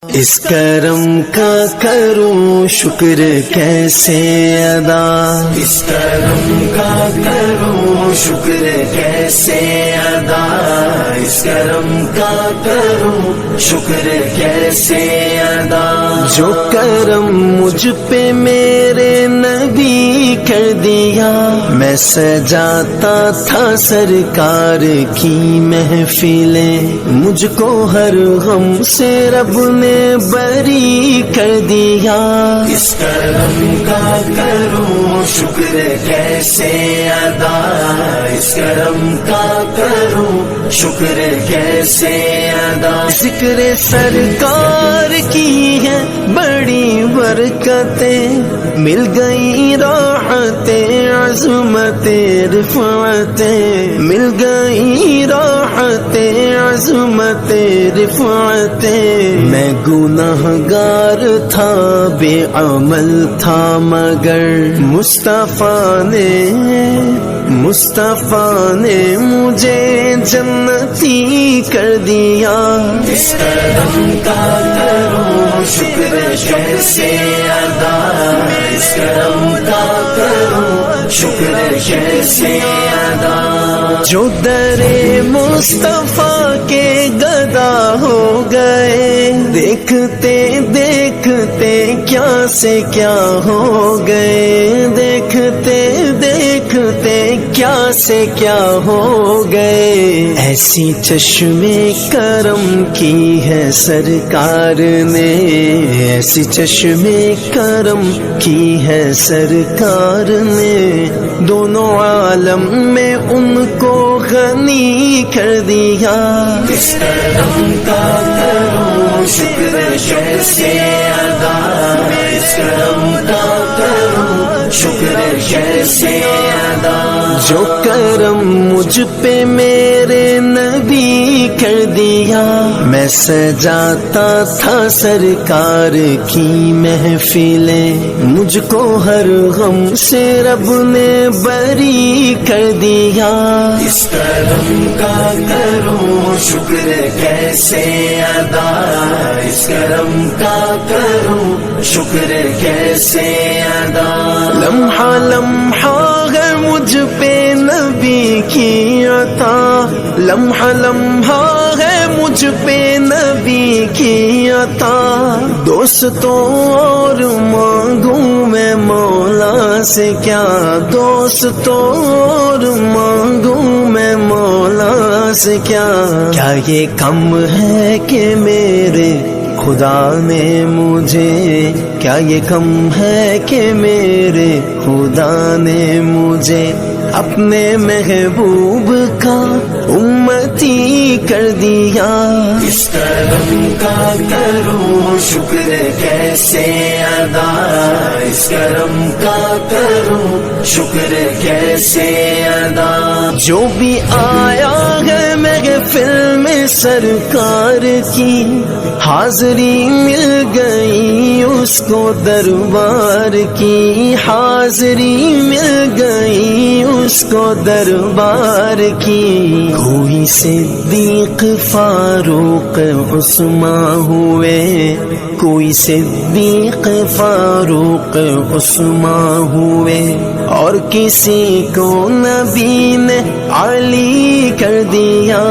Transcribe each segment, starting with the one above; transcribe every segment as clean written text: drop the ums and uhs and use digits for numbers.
اس کرم کا کروں شکر کیسے ادا، اس کرم کا کروں شکر کیسے ادا، اس کرم کا کروں شکر کیسے ادا۔ جو کرم مجھ پہ میرے نبی کر دیا، میں سجاتا تھا سرکار کی محفلیں، مجھ کو ہر غم سے رب نے بری کر دیا۔ اس کرم کا کروں شکر کیسے ادا، اس کرم کا کروں شکر کیسے ادا۔ ذکر سرکار کی ہے بڑی برکتیں، مل گئی راحتیں عظمتیں رفعتیں، مل گئی راحتیں عظمتیں رفعتیں۔ میں گناہگار تھا بے عمل تھا مگر مصطفیٰ نے مجھے جنتی کر دیا۔ اس کرم کا کروں شکر کیسے ادا، اس کرم کا کروں شکر کیسے ادا۔ جو در مصطفیٰ کے گدا ہو گئے، دیکھتے دیکھتے کیا سے کیا ہو گئے، دیکھتے دیکھتے کیا سے کیا ہو گئے۔ ایسی چشمے کرم کی ہے سرکار نے، ایسی چشمے کرم کی ہے سرکار نے، دونوں عالم میں ان کو غنی کر دیا۔ اس کرم کا کروں شکر کیسے ادا، اس کرم کا کروں شکر کیسے ادا۔ جو کرم مجھ پہ میرے نبی کر دیا، میں سجاتا تھا سرکار کی محفلیں، مجھ کو ہر غم سے رب نے بری کر دیا۔ اس کرم کا کروں شکر کیسے ادا، اس کرم کا کروں شکر کیسے ادا۔ لمحہ لمحہ ہے مجھ پہ نبی کی عطا، لمحہ لمحہ ہے مجھ پہ نبی کی عطا۔ دوستوں اور مانگوں میں مولا سے کیا، دوستوں اور مانگوں میں مولا سے کیا۔ کیا یہ کم ہے کہ میرے خدا نے مجھے، کیا یہ کم ہے کہ میرے خدا نے مجھے اپنے محبوب کا امتی کر دیا۔ اس کرم کا کروں شکر کیسے ادا، اس کرم کا کروں شکر کیسے ادا۔ جو بھی آیا ہے محفل میں سرکار کی، حاضری مل گئی اس کو دربار کی، حاضری مل گئی اس کو دربار کی۔ کوئی صدیق فاروق عثمان ہوئے، کوئی صدیق فاروق عثمان ہوئے، اور کسی کو نبی نے علی کر دیا۔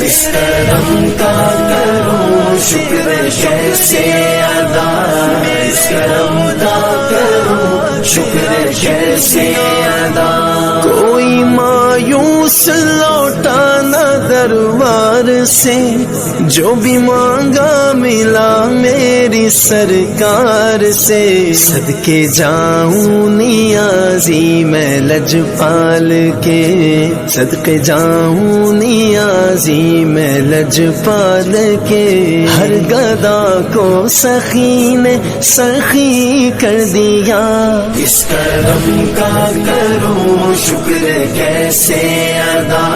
اس کرم کا کروں شکر کیسے ادا، اس کرم کا کروں شکر کیسے ادا۔ کوئی مایوس لوٹا نہ دربار سے، جو بھی مانگا ملا میری سرکار سے۔ صدقے جاؤں نیازی میں لجپال کے، صدقے جاؤں نیازی میں لجپال کے۔ ہر گدا کو سخی نے سخی کر دیا۔ اس کرم کا کروں شکر کیسے ادا،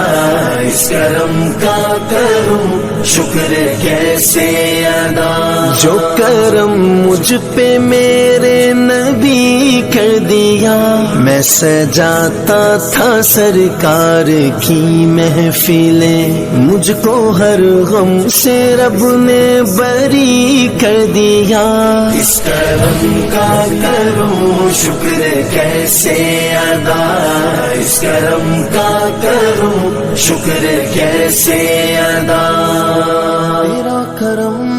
اس کرم کا کروں شکر کیسے ادا۔ جو کرم مجھ پہ میرے نبی بری کر دیا. میں سجاتا تھا سرکار کی محفلیں, مجھ کو ہر غم سے رب نے بری کر دیا. اس کرم کا کروں شکر کیسے ادا, اس کرم کا کروں شکر کیسے ادا. تیرا کرم